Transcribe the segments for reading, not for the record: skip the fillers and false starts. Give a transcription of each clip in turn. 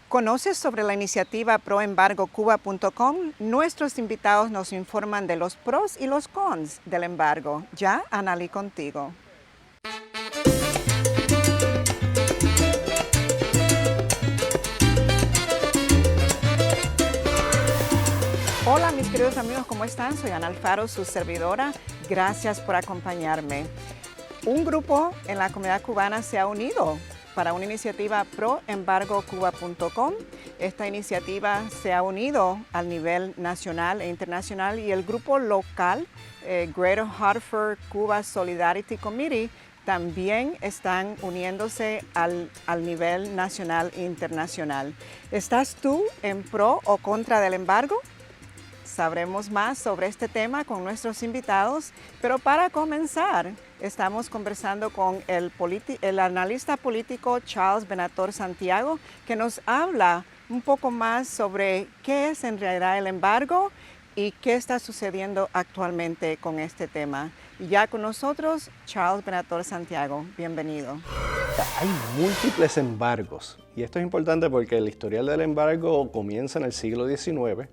¿Conoces sobre la iniciativa proembargocuba.com? Nuestros invitados nos informan de los pros y los cons del embargo. Ya, Anali, contigo. Hola mis queridos amigos, ¿cómo están? Soy Ana Alfaro, su servidora. Gracias por acompañarme. Un grupo en la comunidad cubana se ha unido para una iniciativa proembargocuba.com. Esta iniciativa se ha unido al nivel nacional e internacional y el grupo local, Greater Hartford Cuba Solidarity Committee, también están uniéndose al nivel nacional e internacional. ¿Estás tú en pro o contra del embargo? Sabremos más sobre este tema con nuestros invitados, pero para comenzar, estamos conversando con el analista político Charles Benator Santiago, que nos habla un poco más sobre qué es en realidad el embargo y qué está sucediendo actualmente con este tema. Y ya con nosotros, Charles Benator Santiago, bienvenido. Hay múltiples embargos, y esto es importante porque el historial del embargo comienza en el siglo XIX,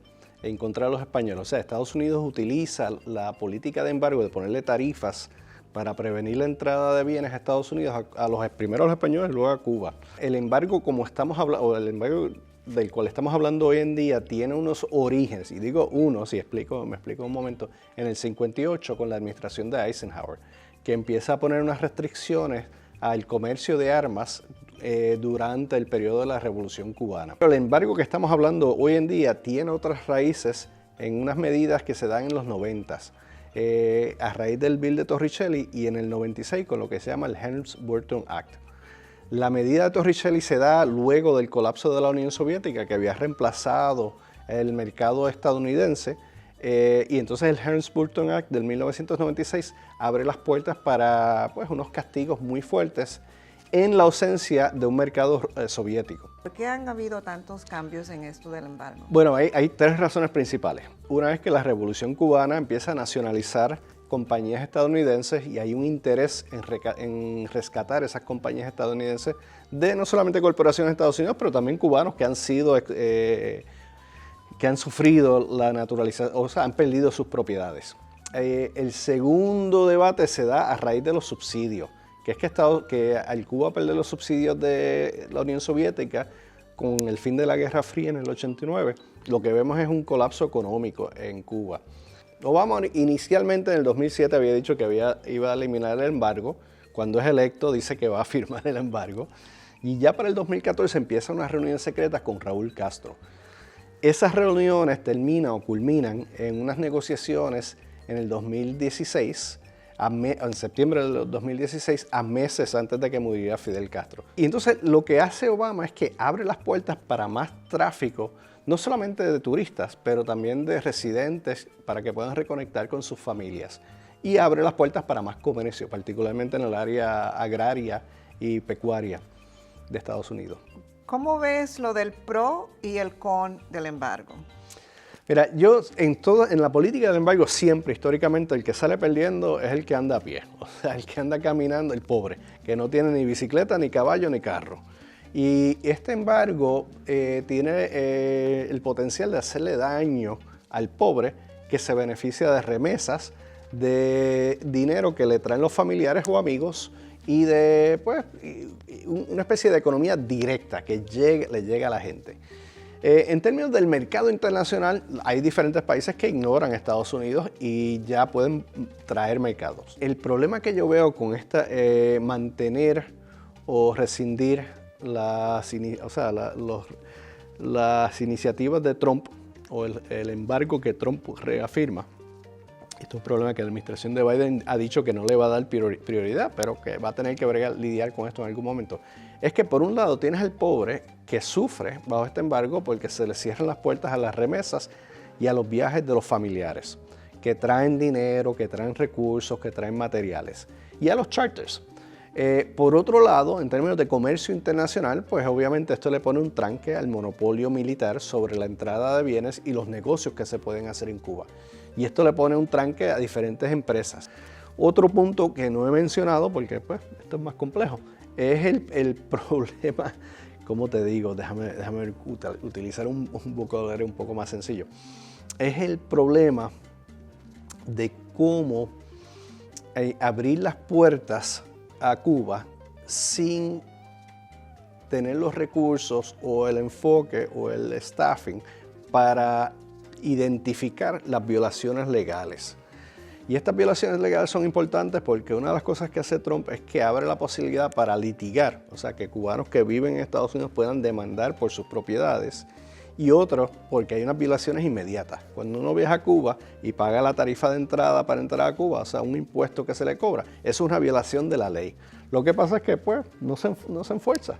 en contra de los españoles. O sea, Estados Unidos utiliza la política de embargo de ponerle tarifas para prevenir la entrada de bienes a Estados Unidos primero a los españoles y luego a Cuba. El embargo, como estamos hablando, o el embargo del cual estamos hablando hoy en día, tiene unos orígenes, y digo unos, y me explico un momento, en el 58 con la administración de Eisenhower, que empieza a poner unas restricciones al comercio de armas durante el periodo de la Revolución Cubana. Pero el embargo que estamos hablando hoy en día tiene otras raíces en unas medidas que se dan en los 90s, a raíz del Bill de Torricelli y en el 96 con lo que se llama el Helms-Burton Act. La medida de Torricelli se da luego del colapso de la Unión Soviética, que había reemplazado el mercado estadounidense, y entonces el Helms-Burton Act del 1996 abre las puertas para unos castigos muy fuertes en la ausencia de un mercado soviético. ¿Por qué han habido tantos cambios en esto del embargo? Bueno, hay tres razones principales. Una es que la Revolución Cubana empieza a nacionalizar compañías estadounidenses y hay un interés en rescatar esas compañías estadounidenses de no solamente corporaciones de Estados Unidos, pero también cubanos que han sufrido la naturalización, o sea, han perdido sus propiedades. El segundo debate se da a raíz de los subsidios, que es que al Cuba perder los subsidios de la Unión Soviética con el fin de la Guerra Fría en el 89, lo que vemos es un colapso económico en Cuba. Obama inicialmente en el 2007 había dicho que iba a eliminar el embargo. Cuando es electo dice que va a firmar el embargo. Y ya para el 2014 empieza una reunión secreta con Raúl Castro. Esas reuniones culminan en unas negociaciones en el 2016, en septiembre del 2016, a meses antes de que muriera Fidel Castro. Y entonces lo que hace Obama es que abre las puertas para más tráfico, no solamente de turistas, pero también de residentes para que puedan reconectar con sus familias. Y abre las puertas para más comercio, particularmente en el área agraria y pecuaria de Estados Unidos. ¿Cómo ves lo del pro y el con del embargo? Mira, en la política del embargo siempre, históricamente, el que sale perdiendo es el que anda a pie, o sea, el que anda caminando, el pobre, que no tiene ni bicicleta, ni caballo, ni carro. Y este embargo tiene el potencial de hacerle daño al pobre que se beneficia de remesas, de dinero que le traen los familiares o amigos y de una especie de economía directa que le llega a la gente. En términos del mercado internacional, hay diferentes países que ignoran a Estados Unidos y ya pueden traer mercados. El problema que yo veo con mantener o rescindir las iniciativas de Trump o el embargo que Trump reafirma, esto es un problema que la administración de Biden ha dicho que no le va a dar prioridad, pero que va a tener que lidiar con esto en algún momento. Es que por un lado tienes al pobre que sufre bajo este embargo porque se le cierran las puertas a las remesas y a los viajes de los familiares, que traen dinero, que traen recursos, que traen materiales, y a los charters. Por otro lado, en términos de comercio internacional, pues obviamente esto le pone un tranque al monopolio militar sobre la entrada de bienes y los negocios que se pueden hacer en Cuba. Y esto le pone un tranque a diferentes empresas. Otro punto que no he mencionado, porque pues, esto es más complejo, es el problema ¿cómo te digo? Déjame utilizar un vocabulario un poco más sencillo. Es el problema de cómo abrir las puertas a Cuba sin tener los recursos o el enfoque o el staffing para identificar las violaciones legales. Y estas violaciones legales son importantes porque una de las cosas que hace Trump es que abre la posibilidad para litigar, o sea, que cubanos que viven en Estados Unidos puedan demandar por sus propiedades, y otros porque hay unas violaciones inmediatas. Cuando uno viaja a Cuba y paga la tarifa de entrada para entrar a Cuba, o sea, un impuesto que se le cobra, es una violación de la ley. Lo que pasa es que pues no se enfuerza.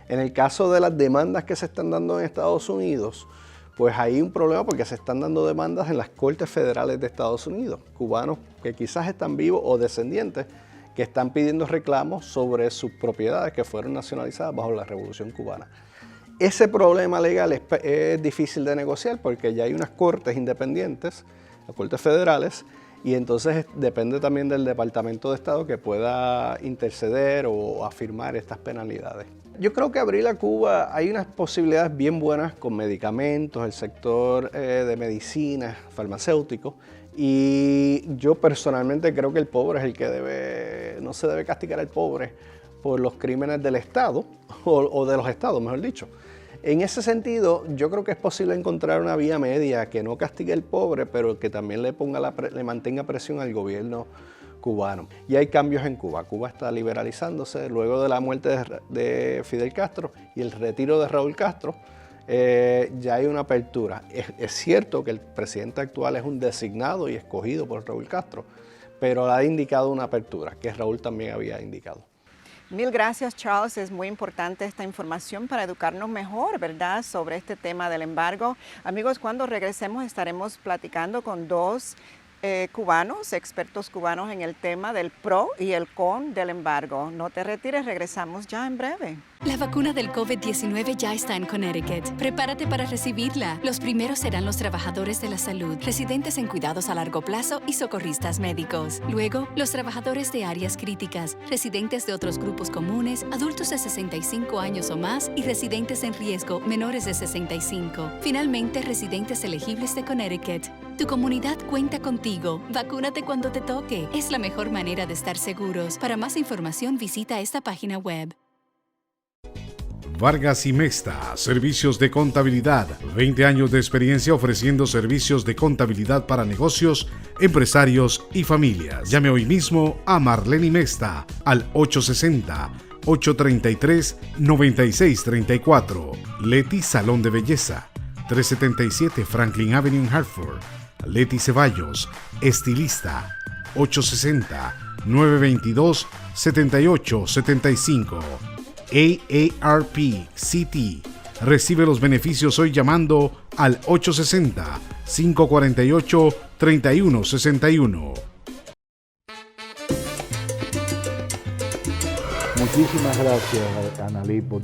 En el caso de las demandas que se están dando en Estados Unidos, pues hay un problema porque se están dando demandas en las Cortes Federales de Estados Unidos. Cubanos que quizás están vivos o descendientes que están pidiendo reclamos sobre sus propiedades que fueron nacionalizadas bajo la Revolución Cubana. Ese problema legal es difícil de negociar porque ya hay unas cortes independientes, las Cortes Federales, y entonces depende también del Departamento de Estado que pueda interceder o afirmar estas penalidades. Yo creo que abrir a Cuba hay unas posibilidades bien buenas con medicamentos, el sector de medicina, farmacéutico, y yo personalmente creo que el pobre es el que no se debe castigar al pobre por los crímenes del Estado, o de los Estados, mejor dicho. En ese sentido, yo creo que es posible encontrar una vía media que no castigue al pobre, pero que también le mantenga presión al gobierno cubano. Y hay cambios en Cuba. Cuba está liberalizándose luego de la muerte de Fidel Castro y el retiro de Raúl Castro. Ya hay una apertura. Es cierto que el presidente actual es un designado y escogido por Raúl Castro, pero ha indicado una apertura, que Raúl también había indicado. Mil gracias, Charles. Es muy importante esta información para educarnos mejor, ¿verdad?, sobre este tema del embargo. Amigos, cuando regresemos estaremos platicando con dos cubanos, expertos cubanos en el tema del pro y el con del embargo. No te retires, regresamos ya en breve. La vacuna del COVID-19 ya está en Connecticut. Prepárate para recibirla. Los primeros serán los trabajadores de la salud, residentes en cuidados a largo plazo y socorristas médicos. Luego, los trabajadores de áreas críticas, residentes de otros grupos comunes, adultos de 65 años o más y residentes en riesgo menores de 65. Finalmente, residentes elegibles de Connecticut. Tu comunidad cuenta contigo. Vacúnate cuando te toque. Es la mejor manera de estar seguros. Para más información, visita esta página web. Vargas y Mesta, servicios de contabilidad. 20 años de experiencia ofreciendo servicios de contabilidad para negocios, empresarios y familias. Llame hoy mismo a Marlene Mesta al 860-833-9634. Leti Salón de Belleza, 377 Franklin Avenue en Hartford. Leti Ceballos, estilista, 860-922-7875. AARP City. Recibe los beneficios hoy llamando al 860-548-3161. Muchísimas gracias, Analí, por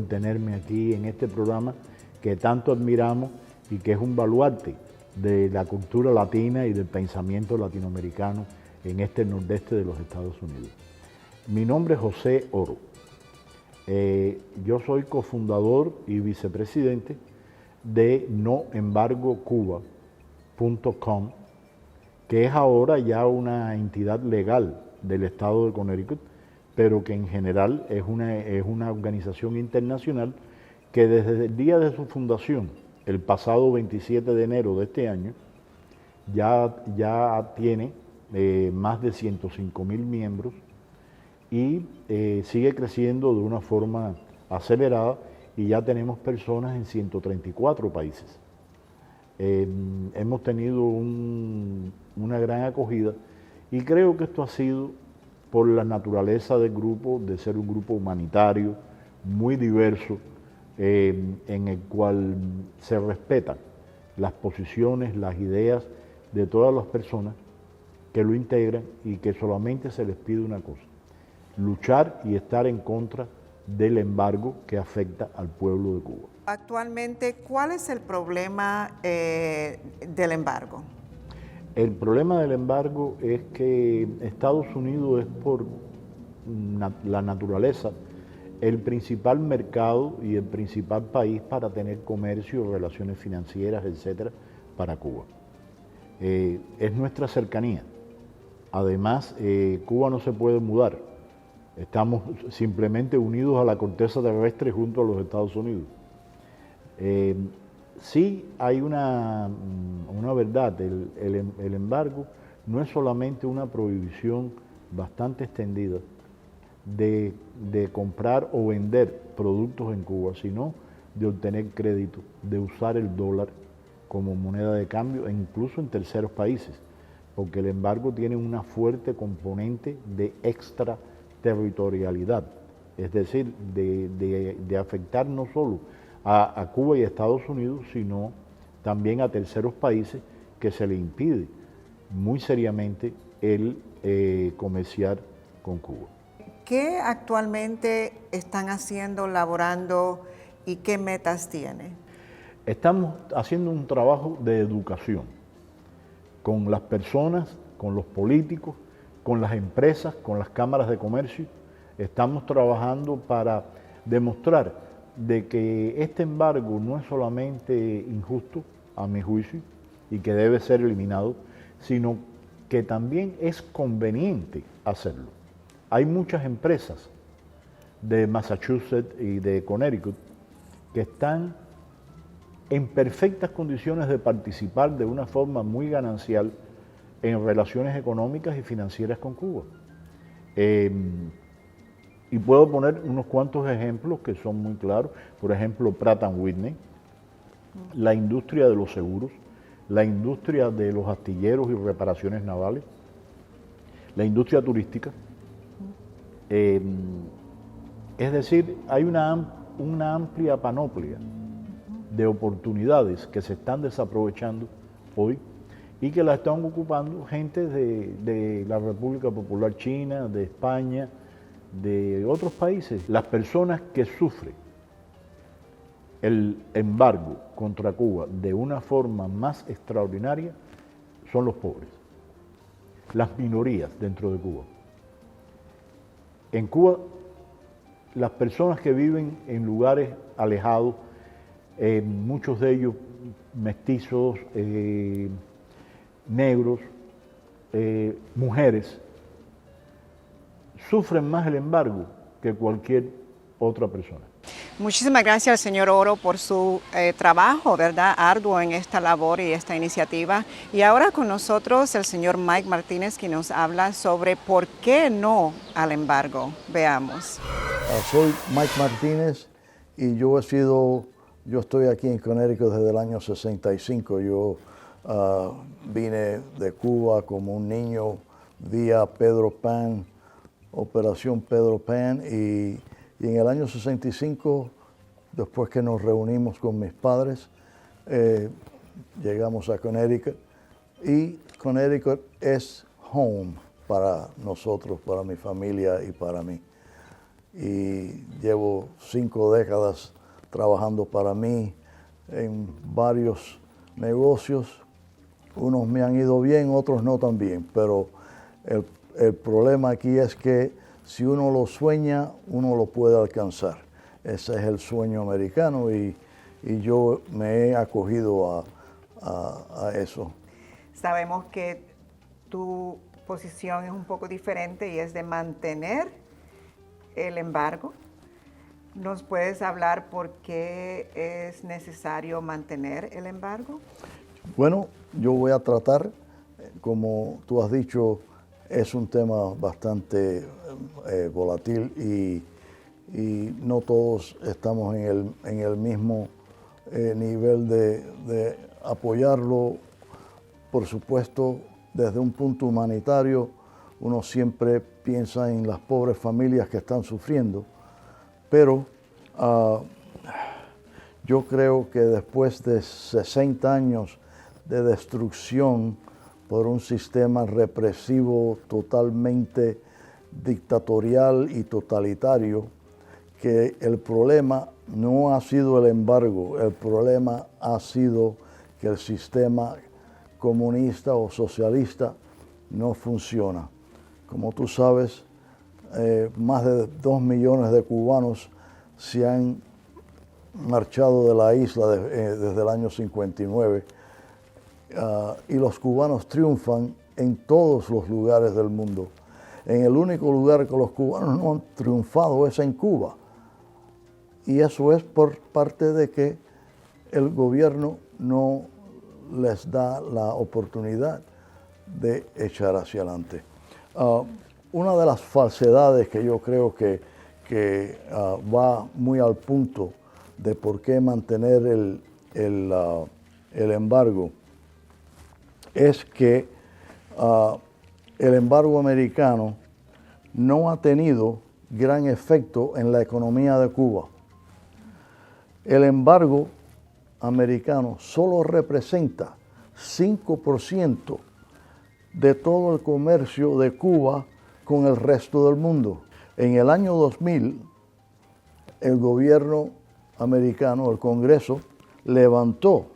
tenerme aquí en este programa que tanto admiramos y que es un baluarte de la cultura latina y del pensamiento latinoamericano en este nordeste de los Estados Unidos. Mi nombre es José Oro. Yo soy cofundador y vicepresidente de noembargocuba.com, que es ahora ya una entidad legal del estado de Connecticut, pero que en general es una organización internacional que desde el día de su fundación, el pasado 27 de enero de este año, ya tiene más de 105,000 miembros y sigue creciendo de una forma acelerada y ya tenemos personas en 134 países. Hemos tenido una gran acogida y creo que esto ha sido por la naturaleza del grupo, de ser un grupo humanitario, muy diverso, en el cual se respetan las posiciones, las ideas de todas las personas que lo integran y que solamente se les pide una cosa: luchar y estar en contra del embargo que afecta al pueblo de Cuba. Actualmente, ¿cuál es el problema del embargo? El problema del embargo es que Estados Unidos es por la naturaleza el principal mercado y el principal país para tener comercio, relaciones financieras, etcétera, para Cuba. Es nuestra cercanía. Además, Cuba no se puede mudar. Estamos simplemente unidos a la corteza terrestre junto a los Estados Unidos. Sí hay una verdad, el embargo no es solamente una prohibición bastante extendida de comprar o vender productos en Cuba, sino de obtener crédito, de usar el dólar como moneda de cambio e incluso en terceros países, porque el embargo tiene una fuerte componente de extraterritorialidad, es decir, de afectar no solo a Cuba y a Estados Unidos, sino también a terceros países que se le impide muy seriamente el comerciar con Cuba. ¿Qué actualmente están haciendo, laborando y qué metas tiene? Estamos haciendo un trabajo de educación con las personas, con los políticos, con las empresas, con las cámaras de comercio. Estamos trabajando para demostrar de que este embargo no es solamente injusto, a mi juicio, y que debe ser eliminado, sino que también es conveniente hacerlo. Hay muchas empresas de Massachusetts y de Connecticut que están en perfectas condiciones de participar de una forma muy ganancial en relaciones económicas y financieras con Cuba. Y puedo poner unos cuantos ejemplos que son muy claros. Por ejemplo, Pratt & Whitney, la industria de los seguros, la industria de los astilleros y reparaciones navales, la industria turística. Es decir, hay una amplia panoplia de oportunidades que se están desaprovechando hoy y que la están ocupando gente de la República Popular China, de España, de otros países. Las personas que sufren el embargo contra Cuba de una forma más extraordinaria son los pobres, las minorías dentro de Cuba. En Cuba, las personas que viven en lugares alejados, muchos de ellos mestizos, negros, mujeres, sufren más el embargo que cualquier otra persona. Muchísimas gracias al señor Oro por su trabajo, ¿verdad?, arduo en esta labor y esta iniciativa. Y ahora con nosotros el señor Mike Martínez, que nos habla sobre por qué no al embargo. Veamos. Soy Mike Martínez y yo estoy aquí en Connecticut desde el año 65. Yo vine de Cuba como un niño vía Pedro Pan, Operación Pedro Pan, y en el año 65, después que nos reunimos con mis padres, llegamos a Connecticut, y Connecticut es home para nosotros, para mi familia y para mí. Y llevo 5 décadas trabajando para mí en varios negocios. Unos me han ido bien, otros no tan bien, pero el problema aquí es que si uno lo sueña, uno lo puede alcanzar. Ese es el sueño americano y yo me he acogido a eso. Sabemos que tu posición es un poco diferente y es de mantener el embargo. ¿Nos puedes hablar por qué es necesario mantener el embargo? Bueno, yo voy a tratar, como tú has dicho, es un tema bastante volátil y no todos estamos en el mismo nivel de apoyarlo. Por supuesto, desde un punto humanitario, uno siempre piensa en las pobres familias que están sufriendo, pero yo creo que después de 60 años de destrucción por un sistema represivo totalmente dictatorial y totalitario, que el problema no ha sido el embargo, el problema ha sido que el sistema comunista o socialista no funciona. Como tú sabes, más de 2 millones de cubanos se han marchado de la isla desde el año 59 y los cubanos triunfan en todos los lugares del mundo. En el único lugar que los cubanos no han triunfado es en Cuba. Y eso es por parte de que el gobierno no les da la oportunidad de echar hacia adelante. Una de las falsedades que yo creo que va muy al punto de por qué mantener el embargo es que el embargo americano no ha tenido gran efecto en la economía de Cuba. El embargo americano solo representa 5% de todo el comercio de Cuba con el resto del mundo. En el año 2000, el gobierno americano, el Congreso, levantó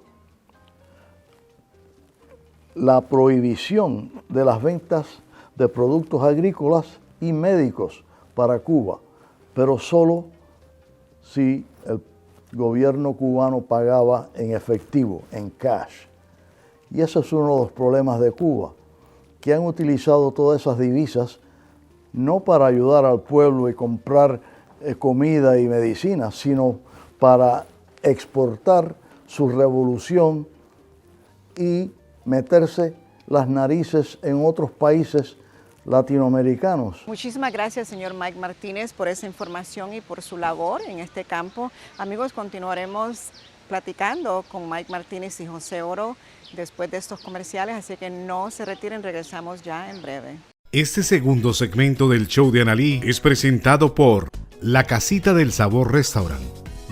la prohibición de las ventas de productos agrícolas y médicos para Cuba, pero solo si el gobierno cubano pagaba en efectivo, en cash. Y ese es uno de los problemas de Cuba, que han utilizado todas esas divisas no para ayudar al pueblo y comprar comida y medicina, sino para exportar su revolución y meterse las narices en otros países latinoamericanos. Muchísimas gracias, señor Mike Martínez, por esa información y por su labor en este campo. Amigos, continuaremos platicando con Mike Martínez y José Oro después de estos comerciales, así que no se retiren, regresamos ya en breve. Este segundo segmento del show de Analí es presentado por La Casita del Sabor Restaurant,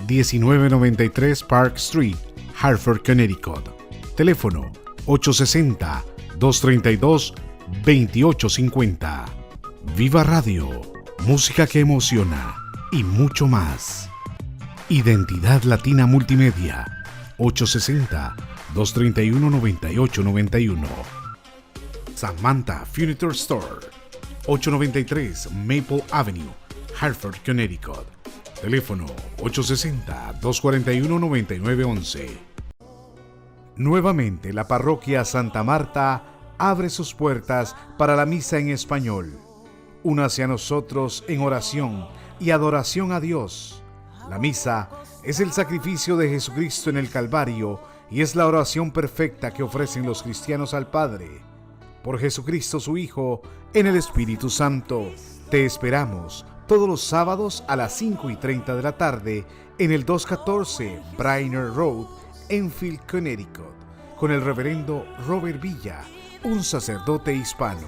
1993 Park Street, Hartford, Connecticut. Teléfono 860-232-2850. Viva Radio, música que emociona y mucho más. Identidad Latina Multimedia, 860-231-9891. Samantha Furniture Store, 893 Maple Avenue, Hartford, Connecticut. Teléfono 860-241-9911. Nuevamente la parroquia Santa Marta abre sus puertas para la misa en español. Únase a nosotros en oración y adoración a Dios. La misa es el sacrificio de Jesucristo en el Calvario y es la oración perfecta que ofrecen los cristianos al Padre. Por Jesucristo su Hijo, en el Espíritu Santo. Te esperamos todos los sábados a las 5:30 de la tarde en el 214 Brainerd Road, Enfield, Connecticut, con el reverendo Robert Villa, un sacerdote hispano.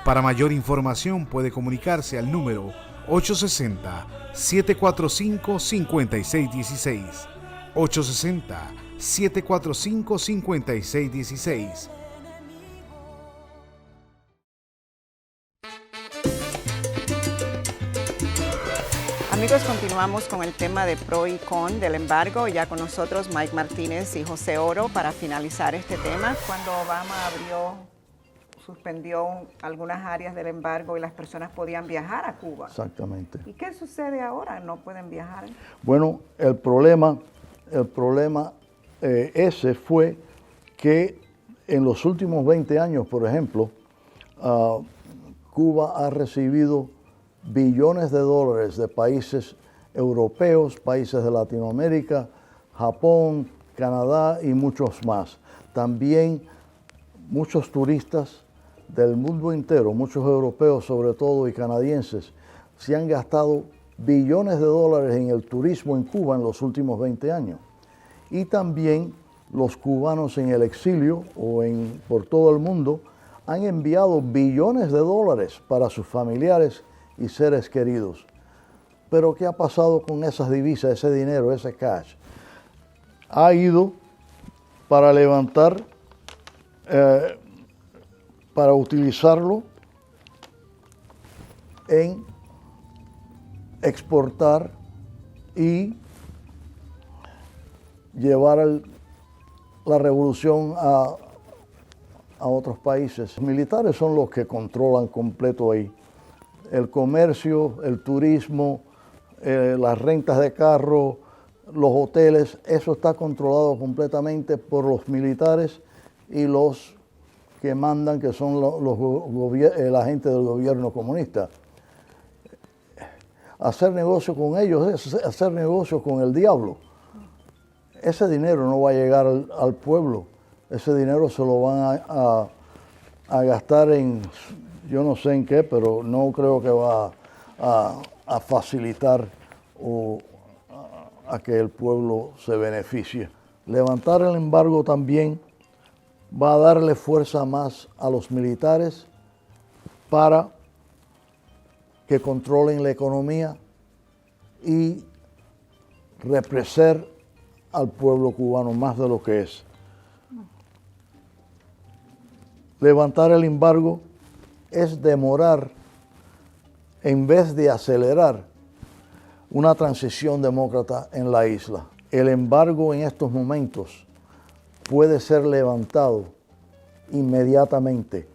Para mayor información puede comunicarse al número 860-745-5616, 860-745-5616. Amigos, continuamos con el tema de pro y con del embargo. Ya con nosotros Mike Martínez y José Oro para finalizar este tema. Cuando Obama suspendió algunas áreas del embargo y las personas podían viajar a Cuba. Exactamente. ¿Y qué sucede ahora? ¿No pueden viajar? Bueno, el problema ese fue que en los últimos 20 años, por ejemplo, Cuba ha recibido billones de dólares de países europeos, países de Latinoamérica, Japón, Canadá y muchos más. También muchos turistas del mundo entero, muchos europeos sobre todo y canadienses, se han gastado billones de dólares en el turismo en Cuba en los últimos 20 años. Y también los cubanos en el exilio o por todo el mundo han enviado billones de dólares para sus familiares y seres queridos. Pero ¿qué ha pasado con esas divisas, ese dinero, ese cash? Ha ido para levantar, para utilizarlo en exportar y llevar la revolución a otros países. Los militares son los que controlan completo ahí. el comercio, el turismo, las rentas de carro, los hoteles, eso está controlado completamente por los militares y los que mandan, que son la gente del gobierno comunista. Hacer negocio con ellos es hacer negocio con el diablo. Ese dinero no va a llegar al pueblo, ese dinero se lo van a gastar en, yo no sé en qué, pero no creo que va a facilitar o a que el pueblo se beneficie. Levantar el embargo también va a darle fuerza más a los militares para que controlen la economía y represar al pueblo cubano más de lo que es. Levantar el embargo es demorar, en vez de acelerar, una transición demócrata en la isla. El embargo en estos momentos puede ser levantado inmediatamente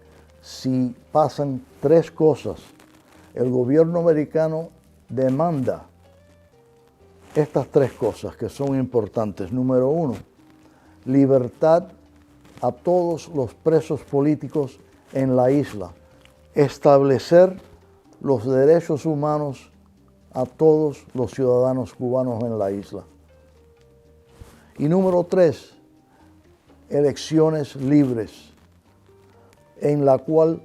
si pasan tres cosas. El gobierno americano demanda estas tres cosas que son importantes. Número uno, libertad a todos los presos políticos en la isla. Establecer los derechos humanos a todos los ciudadanos cubanos en la isla. Y número tres, elecciones libres, en la cual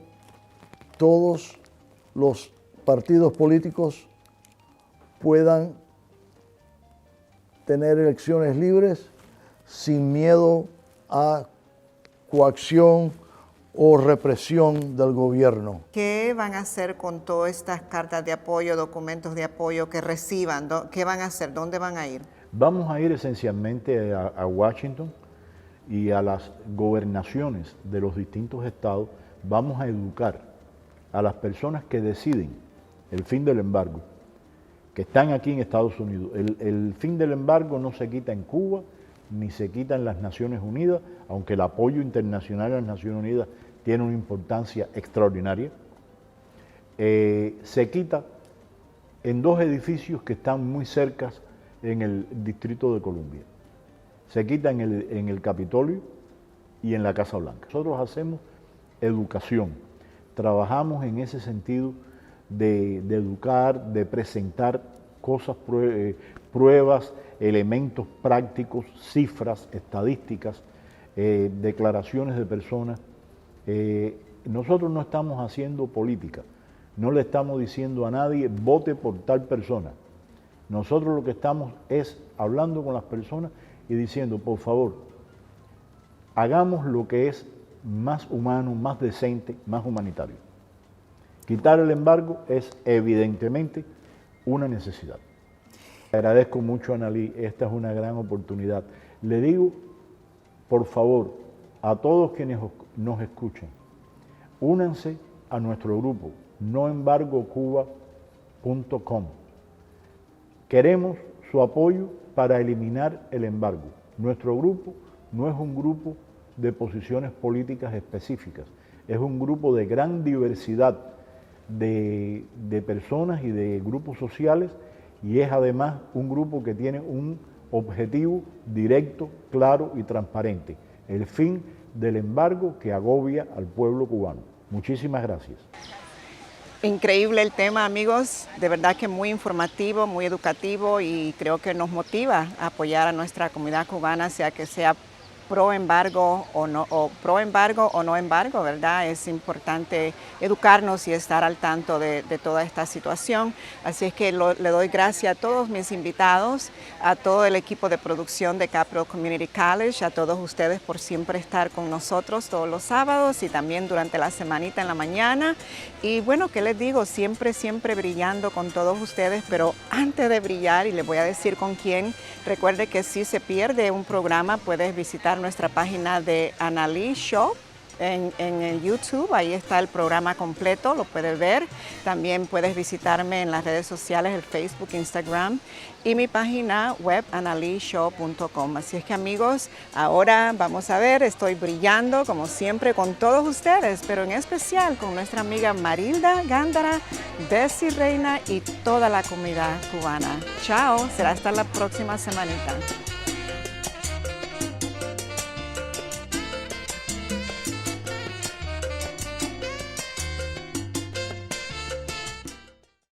todos los partidos políticos puedan tener elecciones libres sin miedo a coacción o represión del gobierno. ¿Qué van a hacer con todas estas cartas de apoyo, documentos de apoyo que reciban? ¿Qué van a hacer? ¿Dónde van a ir? Vamos a ir esencialmente a Washington y a las gobernaciones de los distintos estados. Vamos a educar a las personas que deciden el fin del embargo, que están aquí en Estados Unidos. El fin del embargo no se quita en Cuba, ni se quita en las Naciones Unidas, aunque el apoyo internacional a las Naciones Unidas tiene una importancia extraordinaria. Se quita en dos edificios que están muy cerca en el Distrito de Columbia. Se quita en el Capitolio y en la Casa Blanca. Nosotros hacemos educación, trabajamos en ese sentido de educar, de presentar cosas, pruebas, elementos prácticos, cifras, estadísticas, declaraciones de personas. Nosotros no estamos haciendo política, no le estamos diciendo a nadie vote por tal persona. Nosotros lo que estamos es hablando con las personas y diciendo, por favor, hagamos lo que es más humano, más decente, más humanitario. Quitar el embargo es evidentemente una necesidad. Agradezco mucho a Analí, esta es una gran oportunidad. Le digo, por favor, a todos quienes nos escuchen, únanse a nuestro grupo, noembargocuba.com. Queremos su apoyo para eliminar el embargo. Nuestro grupo no es un grupo de posiciones políticas específicas, es un grupo de gran diversidad de personas y de grupos sociales, y es además un grupo que tiene un objetivo directo, claro y transparente: el fin del embargo que agobia al pueblo cubano. Muchísimas gracias. Increíble el tema, amigos, de verdad que muy informativo, muy educativo, y creo que nos motiva a apoyar a nuestra comunidad cubana, sea que sea pro embargo o no embargo, ¿verdad? Es importante educarnos y estar al tanto de toda esta situación. Así es que le doy gracias a todos mis invitados, a todo el equipo de producción de Capital Community College, a todos ustedes por siempre estar con nosotros todos los sábados y también durante la semanita en la mañana. Y bueno, ¿qué les digo? Siempre brillando con todos ustedes, pero antes de brillar, y les voy a decir con quién, recuerde que si se pierde un programa, puedes visitar nuestra página de Analí Show en el YouTube, ahí está el programa completo, lo puedes ver. También puedes visitarme en las redes sociales, el Facebook, Instagram y mi página web analishow.com. Así es que amigos, ahora vamos a ver, estoy brillando como siempre con todos ustedes, pero en especial con nuestra amiga Marilda Gándara, Bessie Reina y toda la comunidad cubana. Chao, será hasta la próxima semanita.